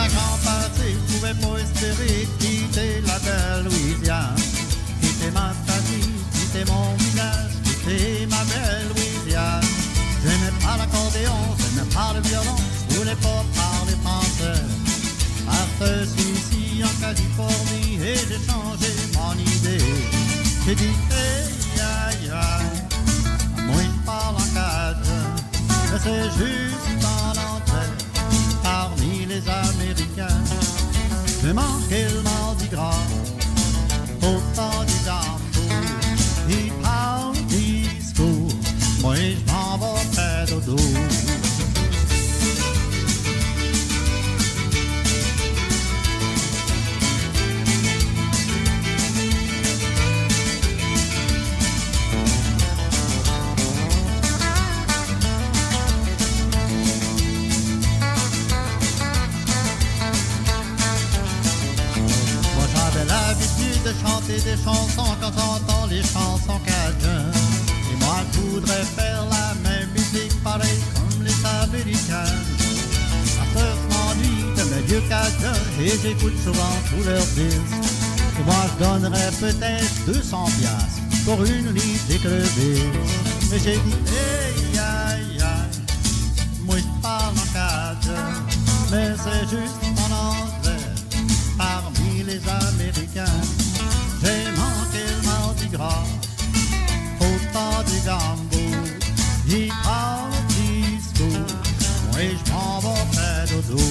5 ans passés, je pouvais pas espérer quitter la belle Louisiane. Quitter ma famille, quitter mon village, quitter ma belle Louisiane. J'aimais pas l'accordéon, j'aimais pas le violon, je voulais pas parler français. Après ici en Californie et j'ai changé mon idée. J'ai dit hey aïe aïe, moi je parle en cadre, mais c'est juste en anglais parmi les Américains. J'ai manqué le Mardi Gras au temps du tambour. Il parle discours, moi je m'en vais faire dodo. De chanter des chansons quand j'entends les chansons cajun. Et moi je voudrais faire la même musique pareil comme les Américains. Parce que je m'ennuie de mes vieux cajun et j'écoute souvent tous leurs disques. Et moi je donnerais peut-être 200 piastres pour une livre d'écrevisse. Mais j'ai dit hey aïe aïe, moi je parle en cajun, mais c'est juste en anglais parmi les Américains. J'ai manqué le Mardi Gras au temps du gambo. Il parle discours, moi je m'en vais faire dodo.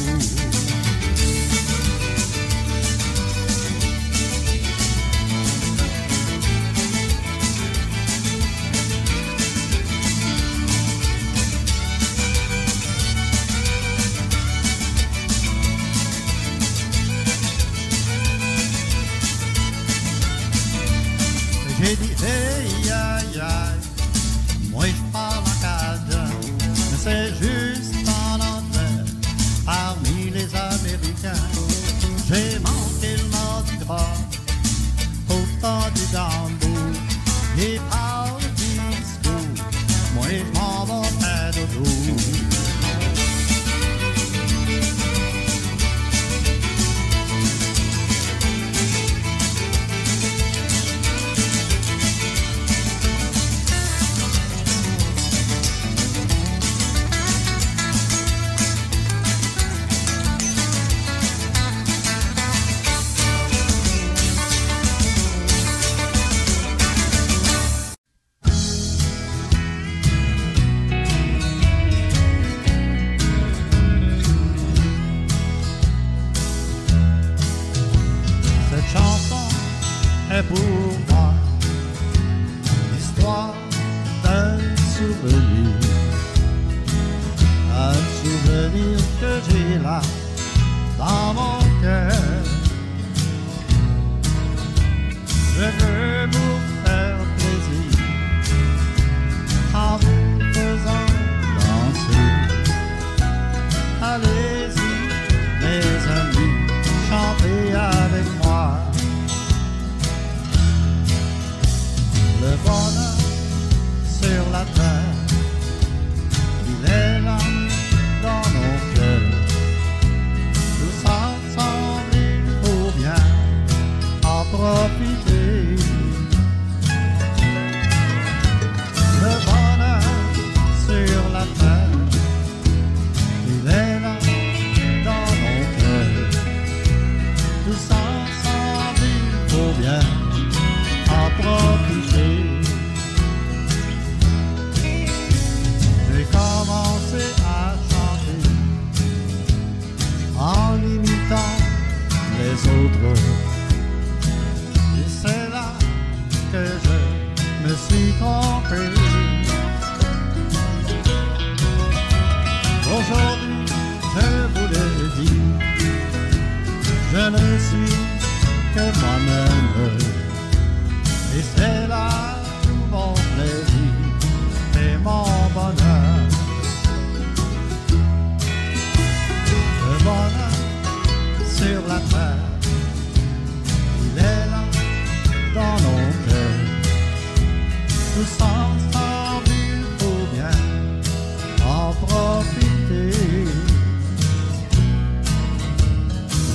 J'ai dit hey aïe aïe, moi je parle en cajun, mais c'est juste en anglais parmi les Américains. J'ai manqué le Mardi Gras au temps du gambo. Il parle discours, moi je m'en vais faire dodo. Pour moi, l'histoire d'un souvenir, un souvenir que j'ai là dans mon cœur. Je veux vous faire plaisir en vous faisant danser. Allez-y, mes amis, chantez avec moi. Le bonheur sur la terre, il est là dans nos cœurs. Tous ensemble, il faut bien en profiter. Le bonheur sur la terre, il est là dans nos cœurs. Tous ensemble, il faut bien en profiter. J'ai commencé à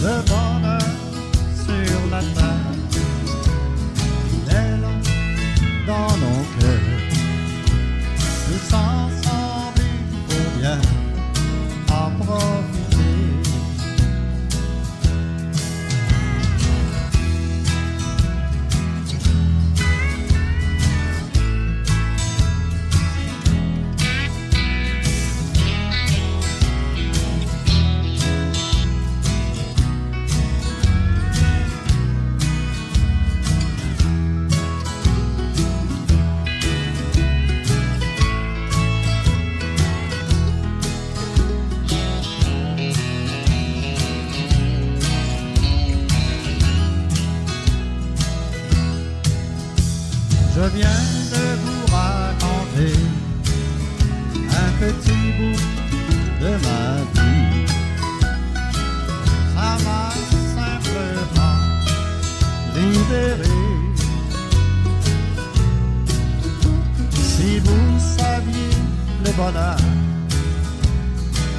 le bonheur sur la terre, il est là dans nos cœurs. Tous ensemble, il faut bien en profiter. Je viens de vous raconter un petit bout de ma vie. Ça m'a simplement libéré. Si vous saviez le bonheur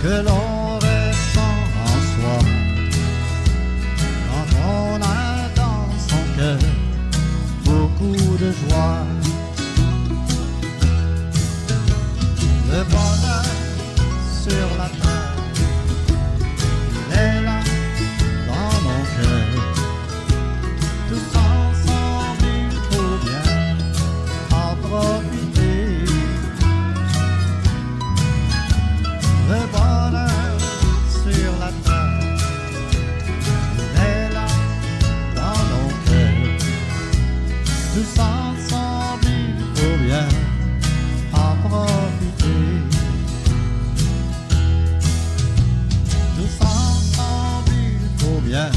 que l'on ressent en soi quand on a dans son cœur beaucoup de joie, le bonheur sur la terre, il est là dans mon cœur. Tous ensemble, il faut bien en profiter. Le bonheur sur la terre, il est là dans nos cœurs. Tous ensemble, il faut bien en profiter. Tous ensemble, il faut bien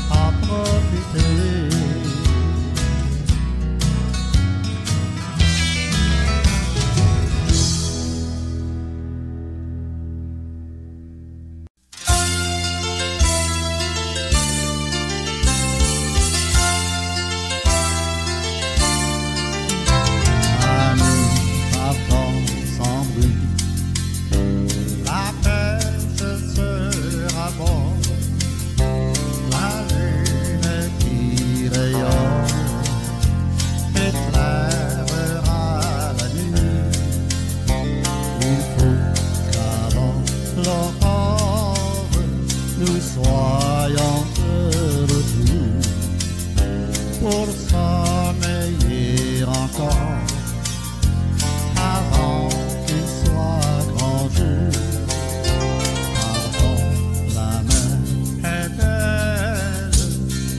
en profiter. Nous soyons de retour pour sommeiller encore avant qu'il soit grand jour. Pardon, la mer est belle,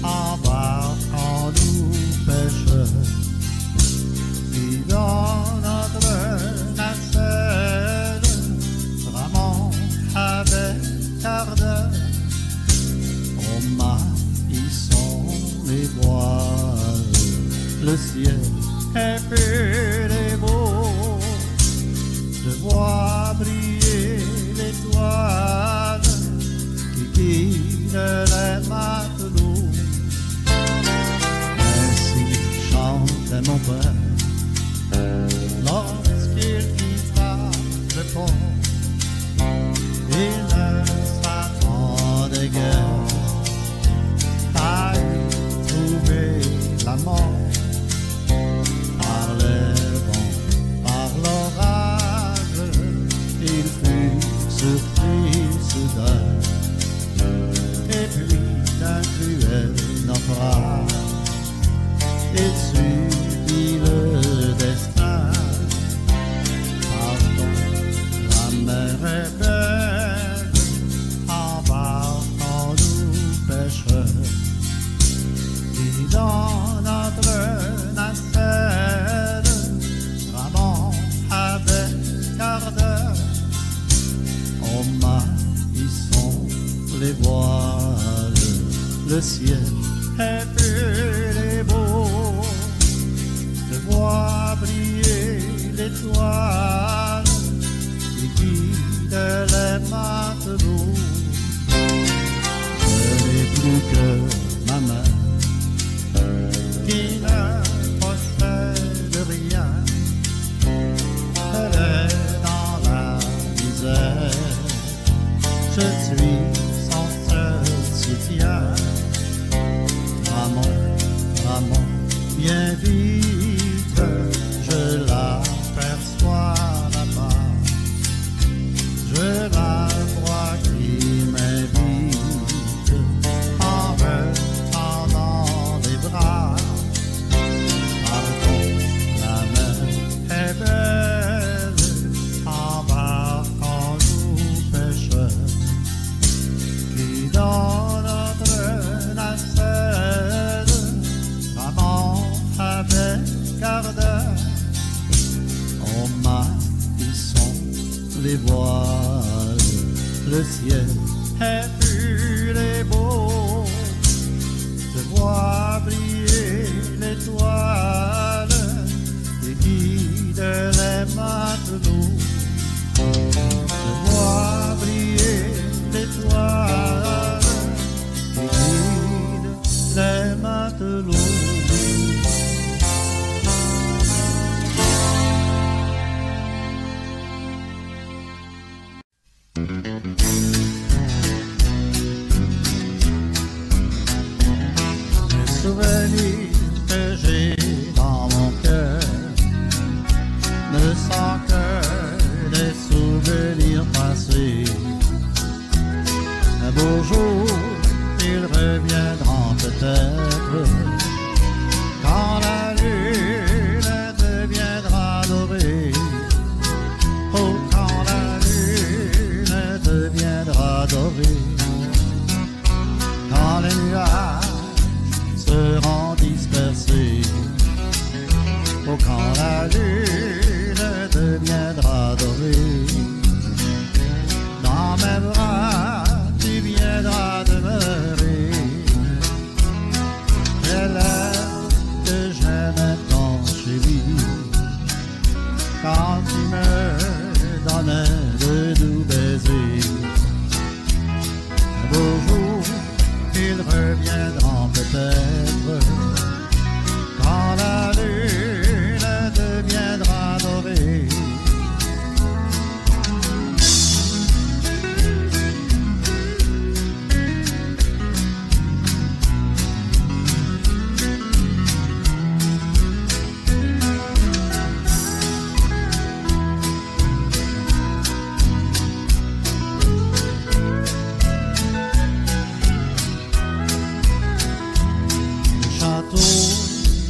embarquons-nous pêcheurs, puis dans notre nacelle, ramons avec ardeur. Ils sont les voiles, le ciel est pur et beau. Je vois briller l'étoile qui guide les matelots. Ainsi chantait mon père lorsqu'il quitta le pont. Il ne s'attendait guère à y trouver la mort. Par les vents, par l'orage, il fut surpris soudain. Et puis d'un cruel naufrage, il subit le destin. Pardon, la mer est belle, embarquons-nous pêcheurs, puis dans notre nacelle, ramons avec ardeur. En main, ils sont les voiles, le ciel est pur et beau. Je vois briller l'étoile qui guide les matelots. Je n'ai plus que ma main qui ne possède rien. Elle est dans la misère. Je suis son seul soutien. les voiles, le ciel est pur et beau. Je vois briller l'étoile qui guide les matelots. Je vois briller l'étoile qui guide les matelots. Les souvenirs que j'ai dans mon cœur ne sont que des souvenirs passés. Un beau jour, ils reviendront peut-être quand la lune deviendra dorée. Oh, quand la lune deviendra dorée. Quand les nuages seront dispersés. Oh, quand la lune deviendra dorée. Dans mes bras, tu viendras demeurer. C'est l'air que j'aime tant chérie. Quand tu me donnes de doux baisers. Un beau jour, ils reviendront peut-être quand la lune deviendra dorée.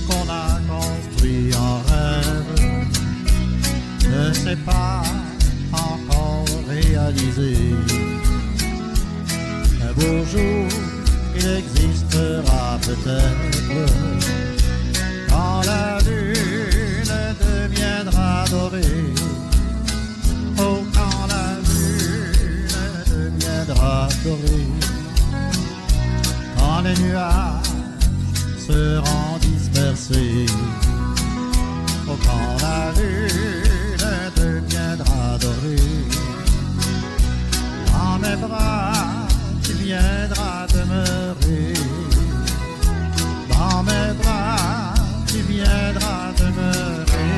Qu'on a construit en rêve ne s'est pas encore réalisé. Un beau jour, il existera peut-être quand la lune deviendra dorée. Oh, quand la lune deviendra dorée. Quand les nuages seront dispersés. Oh, quand la lune deviendra dorée. Dans mes bras, tu viendras demeurer. Dans mes bras, tu viendras demeurer.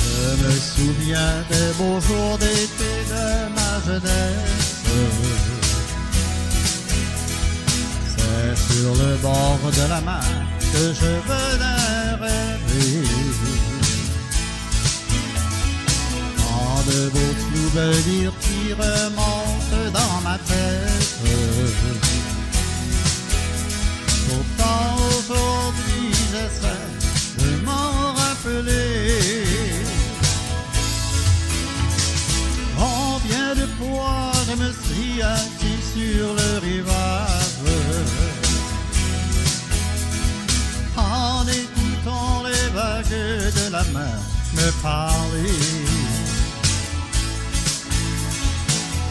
Je me souviens des beaux jours d'été de ma jeunesse. C'est sur le bord de la mer que je venais rêver. Quand de beaux souvenirs qui remontent dans ma tête. Pourtant aujourd'hui j'essaie de m'en rappeler. Combien de fois je me suis assis sur le rivage en écoutant les vagues de la mer me parler.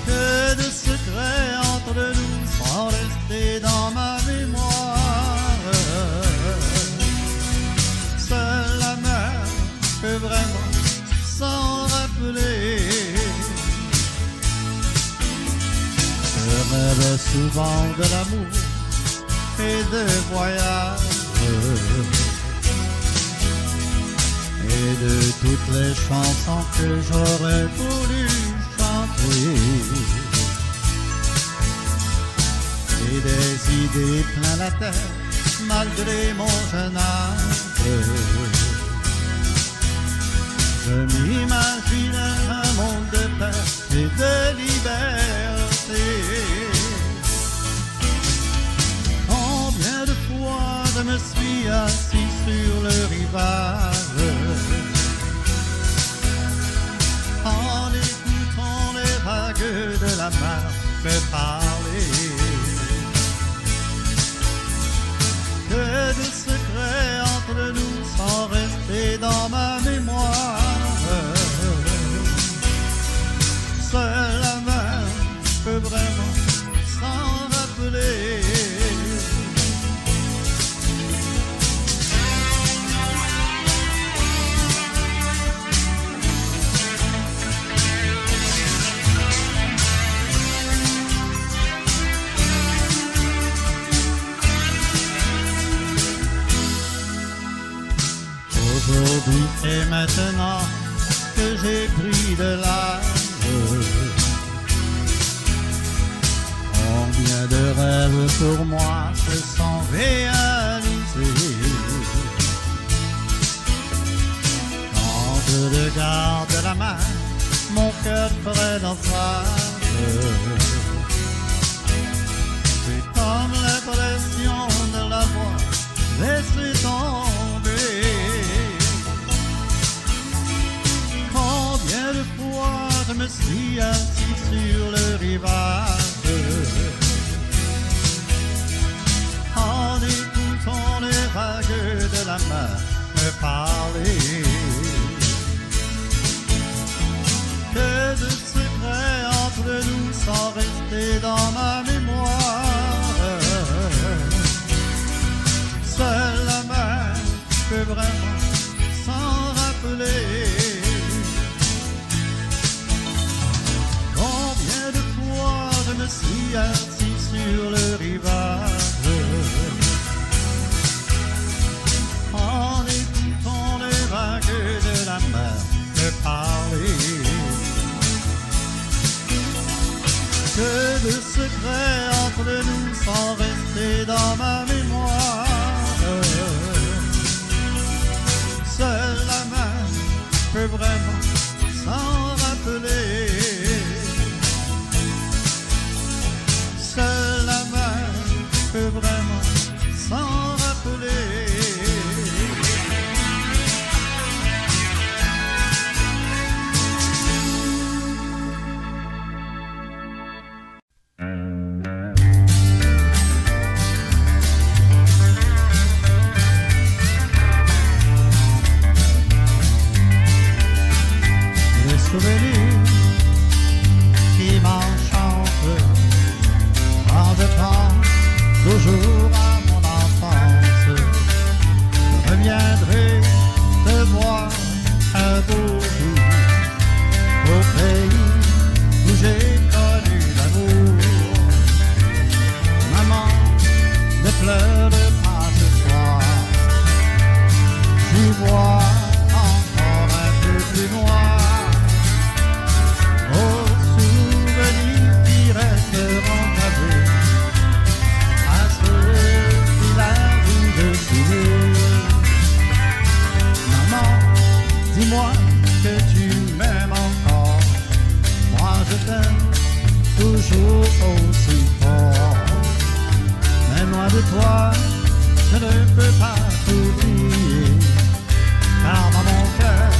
Que de secrets entre nous sont restés dans ma mémoire. Seule la mer peut vraiment s'en rappeler. Je rêve souvent de l'amour et de voyages et de toutes les chansons que j'aurais voulu chanter et des idées plein la tête malgré mon jeune âge. Je m'imagine un monde de paix et de liberté. Combien de fois je me suis assis sur le rivage peut parler. Que de secrets entre nous sont restés dans ma mémoire. Seule la main peut vraiment s'en rappeler. Aujourd'hui et maintenant que j'ai pris de l'âge, combien de rêves pour moi se sont réalisés. Quand je le garde la main, mon cœur ferait naufrage. C'est comme l'impression de l'avoir laissé tomber. Combien de fois je me suis assis sur le rivage en écoutant les vagues de la mer me parler. Que de secrets entre nous sont restés dans ma mémoire. Seule la mer peut vraiment s'en rappeler. Combien de fois je me suis assis sur le rivage en écoutant les vagues de la mer me parler. Que de secrets entre nous sont restés dans ma mémoire. Seule la main peut vraiment s'en rappeler. Seule la main peut vraiment s'en rappeler. Souvenirs qui m'enchantent quand je pense toujours à mon enfance. Je reviendrai te voir un beau jour au pays où j'ai connu l'amour. Maman, ne pleure pas ce soir, j'y vois encore un peu plus noir. Dis-moi que tu m'aimes encore, moi je t'aime toujours aussi fort. Mais loin de toi, je ne peux pas t'oublier, car dans mon cœur,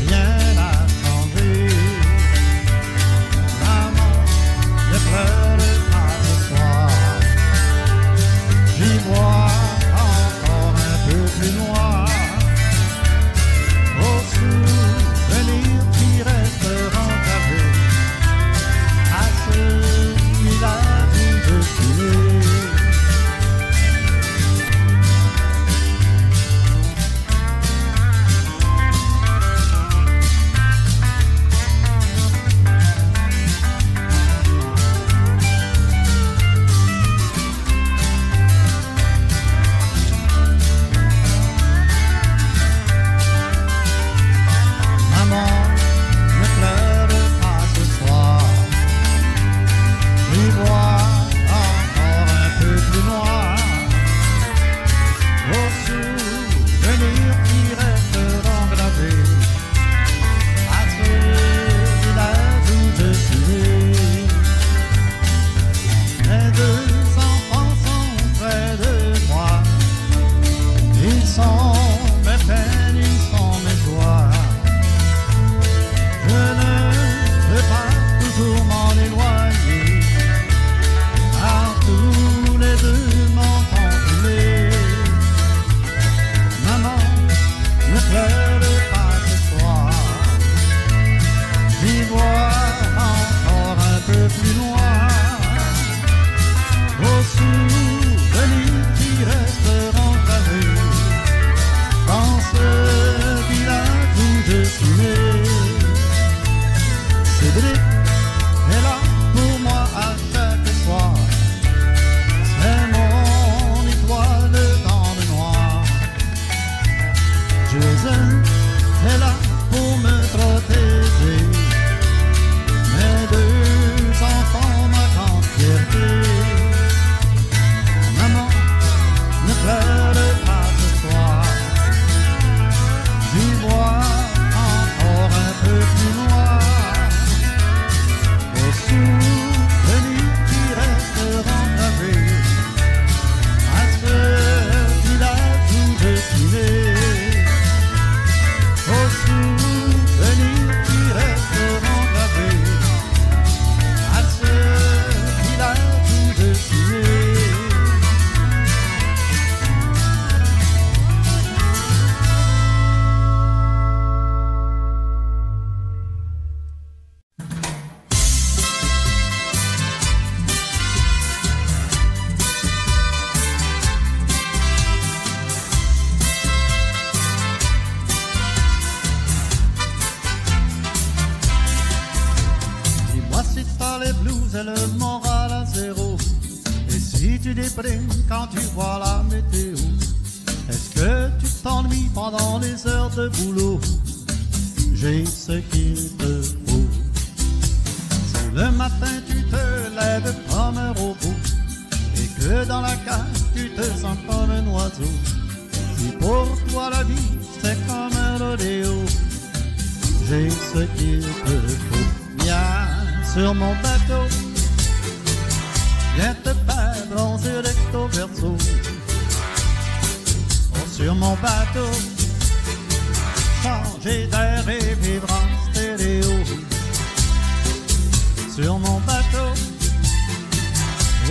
rien n'a changé. Maman, ne pleure pas ce soir, j'y vois encore un peu plus noir. Souvenirs qui resteront gravés à celui-là où je suis né. est là pour me protéger. Mes deux enfants, ma grande fierté. Maman, ne pleure pas ce soir. J'y vois encore un peu plus noir. Des souvenirs qui resteront gravés à ce village où je suis né. Aux souvenirs qui resteront gravés à ce village où je suis né. Dis-moi si t'as les blues et le moral à zéro. Et si tu déprimes quand tu vois la météo. Est-ce que tu t'ennuies pendant les heures de boulot? J'ai ce qu'il te faut. Si le matin tu te lèves comme un robot et que dans la cage tu te sens comme un oiseau, si pour toi la vie c'est comme un rodéo, j'ai ce qu'il te faut. Viens sur mon bateau, viens te faire bronzer recto verso. Oh, sur mon bateau, changer d'air et vivre en stéréo. Sur mon bateau,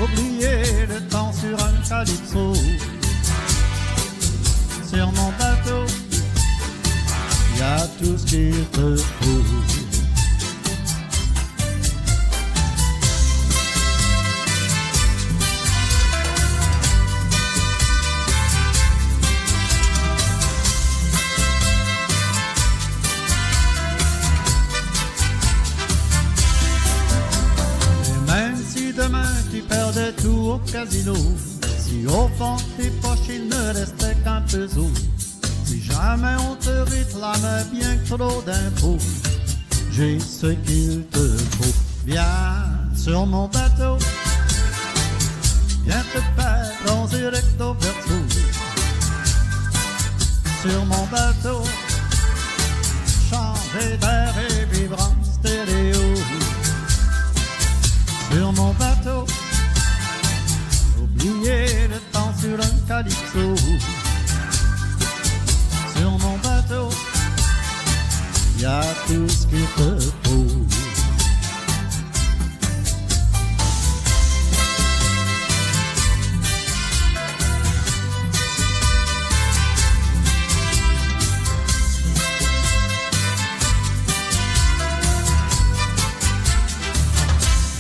oublier le temps sur un calypso. Sur mon bateau, y a tout ce qu'il te faut. Demain tu perdais tout au casino, si au fond de tes poches il ne restait qu'un peso, si jamais on te réclamait bien que trop d'impôts, j'ai ce qu'il te faut. Viens sur mon bateau, viens te faire bronzer recto verso. Sur mon bateau, changer d'air et vivre en stéréo. Sur mon bateau, oublier le temps sur un calypso. Sur mon bateau, y a tout ce qu'il te faut.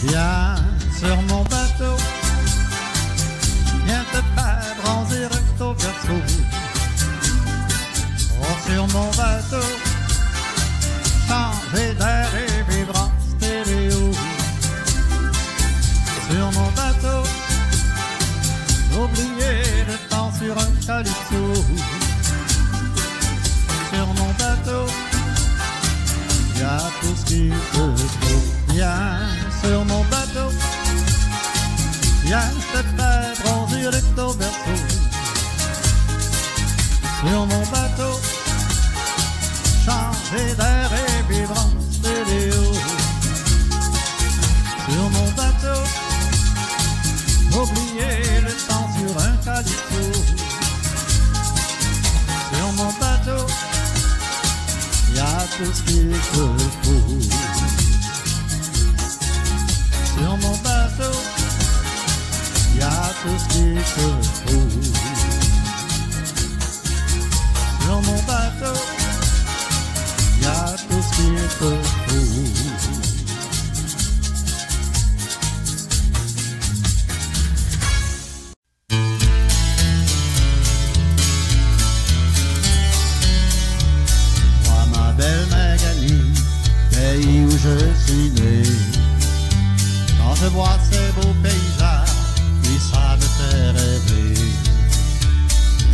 Viens sur mon bateau, viens te faire bronzer recto verso. Oh, sur mon bateau, changer d'air et vivre en stéréo. Sur mon bateau, oublier le temps sur un calypso. Sur mon bateau, y a tout ce qu'il te faut. Viens sur mon bateau, viens te faire bronzer recto verso. Sur mon bateau, changer d'air et vivre en stéréo. Sur mon bateau, oublier le temps sur un calypso. Sur mon bateau, y a tout ce qu'il te faut. Sur mon bateau, y a tout ce qu'il te faut. Sur mon bateau, y a tout ce qu'il te faut. Moi, ma belle Magali, pays où je suis né, quand je vois ces beaux paysages qui savent te rêver,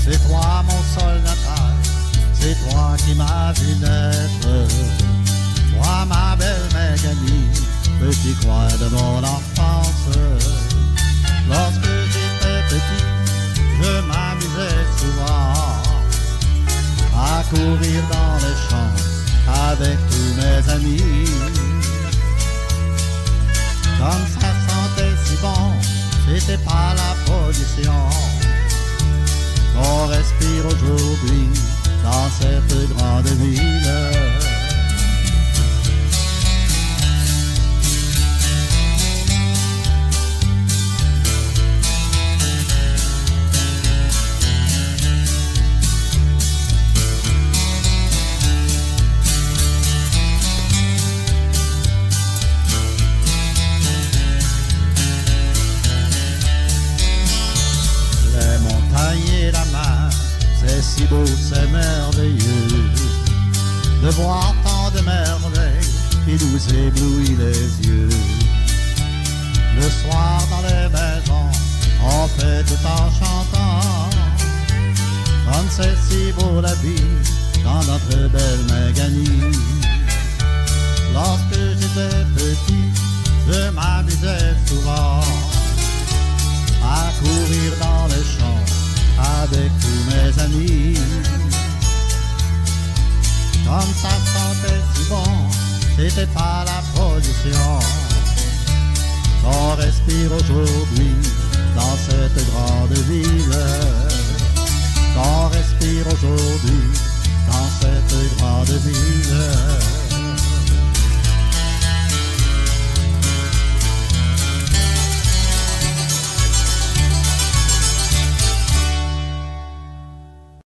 c'est toi mon sol natal, c'est m'as vu naître, toi ma belle Méganie, petit coin de mon enfance. Lorsque j'étais petit, je m'amusais souvent à courir dans les champs avec tous mes amis. Comme ça sentait si bon, c'était pas la pollution qu'on respire aujourd'hui dans cette grande ville. Et la mer, c'est si beau, c'est merveilleux de voir tant de merveilles qui nous éblouit les yeux. Le soir dans les maisons, on fait tout en chantant, comme c'est si beau la vie dans notre belle Méganie. Lorsque j'étais petit, je m'amusais souvent à courir dans les champs avec tous mes amis. Comme ça sentait si bon, c'était pas la pollution qu'on respire aujourd'hui dans cette grande ville. Qu'on respire aujourd'hui dans cette grande ville.